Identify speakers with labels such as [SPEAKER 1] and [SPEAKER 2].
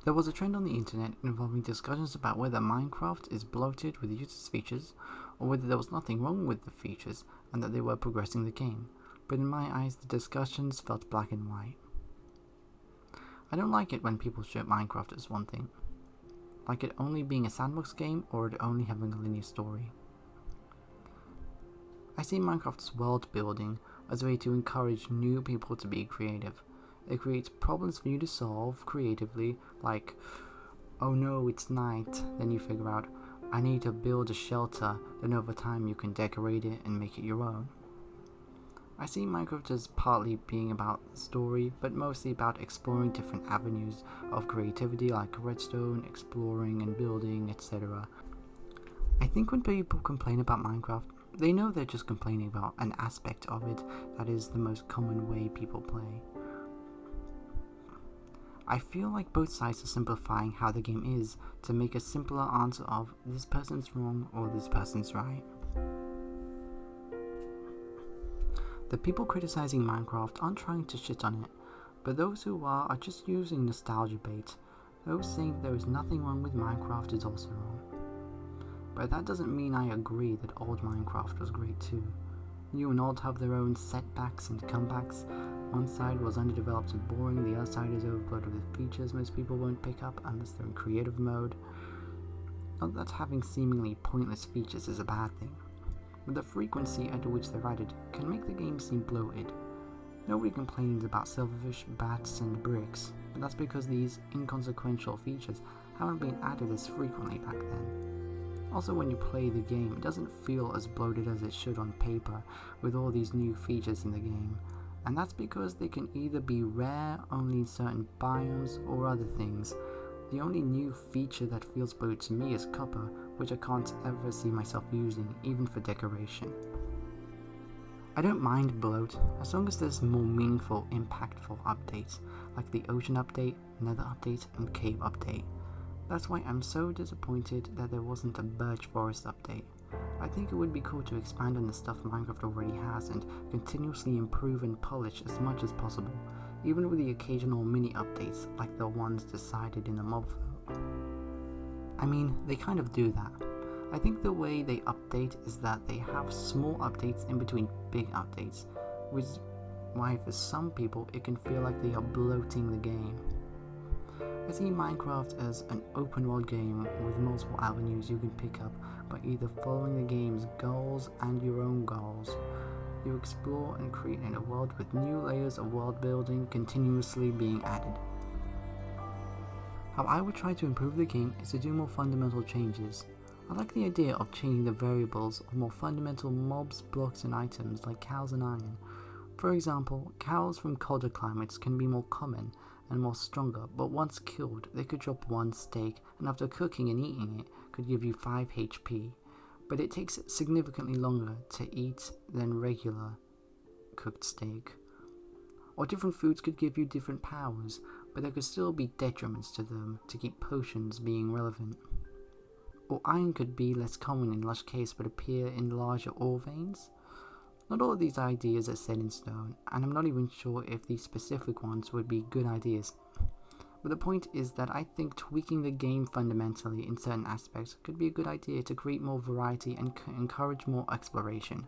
[SPEAKER 1] There was a trend on the internet involving discussions about whether Minecraft is bloated with useless features, or whether there was nothing wrong with the features and that they were progressing the game, but in my eyes the discussions felt black and white. I don't like it when people show Minecraft as one thing, like it only being a sandbox game or it only having a linear story. I see Minecraft's world building as a way to encourage new people to be creative. It creates problems for you to solve creatively, like, oh no, it's night, then you figure out, I need to build a shelter, then over time you can decorate it and make it your own. I see Minecraft as partly being about the story, but mostly about exploring different avenues of creativity like redstone, exploring and building, etc. I think when people complain about Minecraft, they know they're just complaining about an aspect of it that is the most common way people play. I feel like both sides are simplifying how the game is to make a simpler answer of this person's wrong or this person's right. The people criticizing Minecraft aren't trying to shit on it, but those who are just using nostalgia bait. Those saying there is nothing wrong with Minecraft is also wrong. But that doesn't mean I agree that old Minecraft was great too. New and old have their own setbacks and comebacks. One side was underdeveloped and boring, the other side is overloaded with features most people won't pick up unless they're in creative mode. Not that having seemingly pointless features is a bad thing, but the frequency at which they're added can make the game seem bloated. Nobody complains about silverfish, bats and bricks, but that's because these inconsequential features haven't been added as frequently back then. Also, when you play the game, it doesn't feel as bloated as it should on paper with all these new features in the game, and that's because they can either be rare only in certain biomes or other things. The only new feature that feels bloated to me is copper, which I can't ever see myself using, even for decoration. I don't mind bloat as long as there's more meaningful, impactful updates, like the ocean update, nether update, and cave update. That's why I'm so disappointed that there wasn't a birch forest update. I think it would be cool to expand on the stuff Minecraft already has and continuously improve and polish as much as possible, even with the occasional mini updates like the ones decided in the mob vote. I mean, they kind of do that. I think the way they update is that they have small updates in between big updates, which is why for some people it can feel like they are bloating the game. I see Minecraft as an open world game with multiple avenues you can pick up by either following the game's goals and your own goals. You explore and create in a world with new layers of world building continuously being added. How I would try to improve the game is to do more fundamental changes. I like the idea of changing the variables of more fundamental mobs, blocks and items like cows and iron. For example, cows from colder climates can be more common and more stronger, but once killed they could drop 1 steak and after cooking and eating it could give you 5 HP, but it takes significantly longer to eat than regular cooked steak. Or different foods could give you different powers, but there could still be detriments to them to keep potions being relevant. Or iron could be less common in lush caves but appear in larger ore veins. Not all of these ideas are set in stone, and I'm not even sure if these specific ones would be good ideas. But the point is that I think tweaking the game fundamentally in certain aspects could be a good idea to create more variety and encourage more exploration.